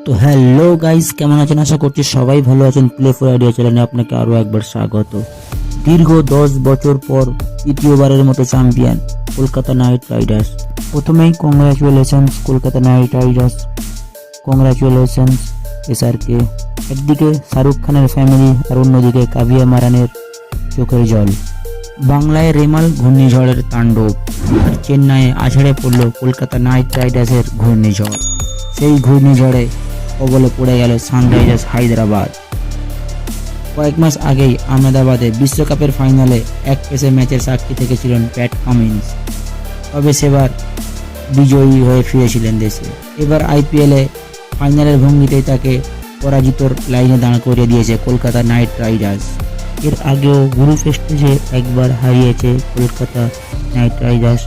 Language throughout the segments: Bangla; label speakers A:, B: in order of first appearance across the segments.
A: তো হ্যালো গাইস, কেমন আছেন? আশা করছি সবাই ভালো আছেন। প্লে ফর আইডিয়া চ্যানেলে আপনাকে আরও একবার স্বাগত। দীর্ঘ 10 বছর পর তৃতীয়বারের মতো চ্যাম্পিয়ন কলকাতা নাইট রাইডার্স। প্রথমেই congratulations Kolkata night Riders, congratulations SRK. একদিকে শাহরুখ খানের ফ্যামিলি আর অন্যদিকে কাভিয়া মারানের চোখের জল। বাংলায় রেমাল ঘূর্ণিঝড়ের তাণ্ডব, আর চেন্নাইয়ে আছাড়ে পড়ল কলকাতা নাইট রাইডার্সের ঘূর্ণিঝড়। সেই ঘূর্ণিঝড়ে কবলে পড়ে গেল সানরাইজার্স হায়দ্রাবাদ। কয়েক মাস আগেই আহমেদাবাদে বিশ্বকাপের ফাইনালে এক পেসে ম্যাচের সাক্ষী থেকেছিলেন প্যাট কামিন্স, তবে সেবার বিজয়ী হয়ে ফিরেছিলেন দেশে। এবার আইপিএলে ফাইনালের ভঙ্গিতেই তাকে পরাজিতর লাইনে দাঁড় করিয়ে দিয়েছে কলকাতা নাইট রাইডার্স। এর আগেও গ্রুপ স্টেজে একবার হারিয়েছে কলকাতা নাইট রাইডার্স।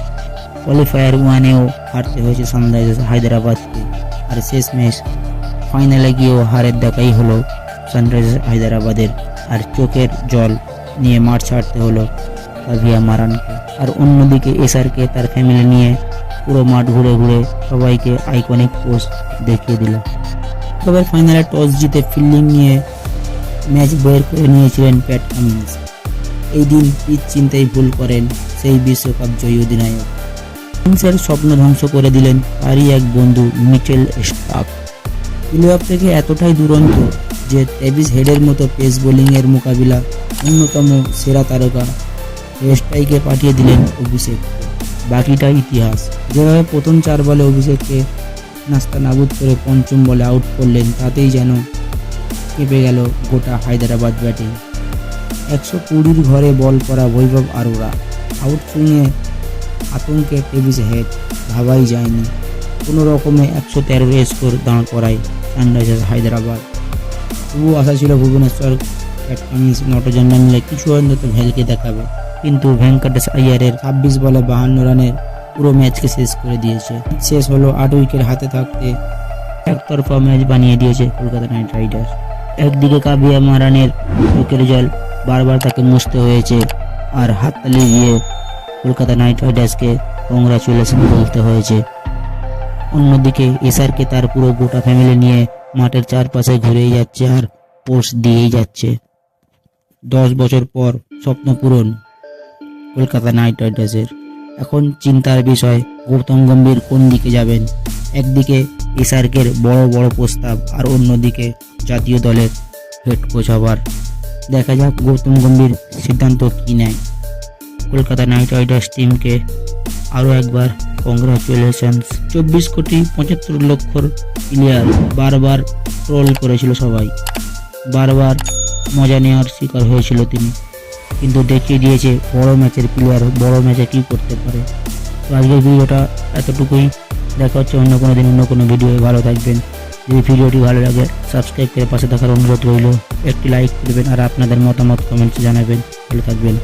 A: কোয়ালিফায়ার ওয়ানেও হারতে হয়েছে সানরাইজার্স হায়দ্রাবাদকে, আর শেষমেশ ফাইনালে গিয়েও হারের দেখাই হলো সানরাইজার্স হায়দ্রাবাদের। আর চোখের জল নিয়ে মাঠ ছাড়তে হলো কাভিয়া মারানকে। আর অন্যদিকে এসআরকে তার ফ্যামিলি নিয়ে পুরো মাঠ ঘুরে ঘুরে সবাইকে আইকনিক পোস্ট দেখিয়ে দিল। তবে ফাইনালে টস জিতে ফিল্ডিং নিয়ে ম্যাচ বের করে নিয়েছিলেন প্যাট কামিন্স। এই দিন পিচ চিন্তায় ভুল করেন সেই বিশ্বকাপ জয়ী অধিনায়ক। কামিন্সের স্বপ্ন ধ্বংস করে দিলেন তারই এক বন্ধু মিচেল স্টার্ক। প্লে অফ থেকে এতটাই দুরন্ত যে ট্রেভিস হেডের মতো পেস বোলিংয়ের মোকাবিলা অন্যতম সেরা তারকা রেস্টাইকে পাঠিয়ে দিলেন অভিষেককে। বাকিটা ইতিহাস। যেভাবে প্রথম 4 বলে অভিষেককে নাস্তা নাবুদ করে পঞ্চম বলে আউট করলেন, তাতেই যেন কেঁপে গেল গোটা হায়দ্রাবাদ ব্যাটিং। 120 ঘরে বল করা বৈভব আরোরা আউট সুইংয়ে আতঙ্কে ট্রেভিস হেড, ভাবাই যায়নি। কোনো রকমে 113 স্কোর দাঁড় করায় সানরাইজার্স হায়দ্রাবাদ। তবুও আশা ছিল ভুবনেশ্বর প্যাট কামিন্স নটজন মিলে কিছু অন্তত ভেলকে দেখাবে, কিন্তু ভেঙ্কটেশ আইয়ারের 26 বলে 52 রানের পুরো ম্যাচকে শেষ করে দিয়েছে। শেষ হলো 8 উইকেট হাতে থাকতে একতরফা ম্যাচ বানিয়ে দিয়েছে কলকাতা নাইট রাইডার্স। একদিকে কাভিয়া মারানের চোখের জল বারবার তাকে মুছতে হয়েছে, আর হাততালি দিয়ে কলকাতা নাইট রাইডার্সকে কংগ্রাচুলেশন বলতে হয়েছে। অন্যদিকে এসআরকে তার পুরো গোটা ফ্যামিলি নিয়ে মাঠের চারপাশে ঘুরেই যাচ্ছে আর পোস্ট দিয়েই যাচ্ছে। 10 বছর পর স্বপ্ন পূরণ কলকাতা নাইট রাইডার্সের। এখন চিন্তার বিষয় গৌতম গম্ভীর কোন দিকে যাবেন। একদিকে এসআরকের বড় বড় প্রস্তাব, আর অন্যদিকে জাতীয় দলের হেড কোচ হবার। দেখা যাক গৌতম গম্ভীর সিদ্ধান্ত কী নেয়। কলকাতা নাইট রাইডার্স টিমকে আরও একবার কংগ্রাচুলেশনস। 24 কোটি 75 লক্ষর প্লেয়ার, বারবার ট্রোল করেছিল সবাই, বারবার মজা নেওয়ার শিকার হয়েছিল তিনি, কিন্তু দেখিয়ে দিয়েছে বড় ম্যাচের প্লেয়ার বড় ম্যাচে কী করতে পারে। তো আজকের ভিডিওটা এতটুকুই। দেখা হচ্ছে অন্য কোনো দিন অন্য কোনো ভিডিও। ভালো থাকবেন। যদি ভিডিওটি ভালো লাগে সাবস্ক্রাইব করে পাশে থাকার অনুরোধ রইল। একটি লাইক করবেন আর আপনাদের মতামত কমেন্টসে জানাবেন। ভালো থাকবেন।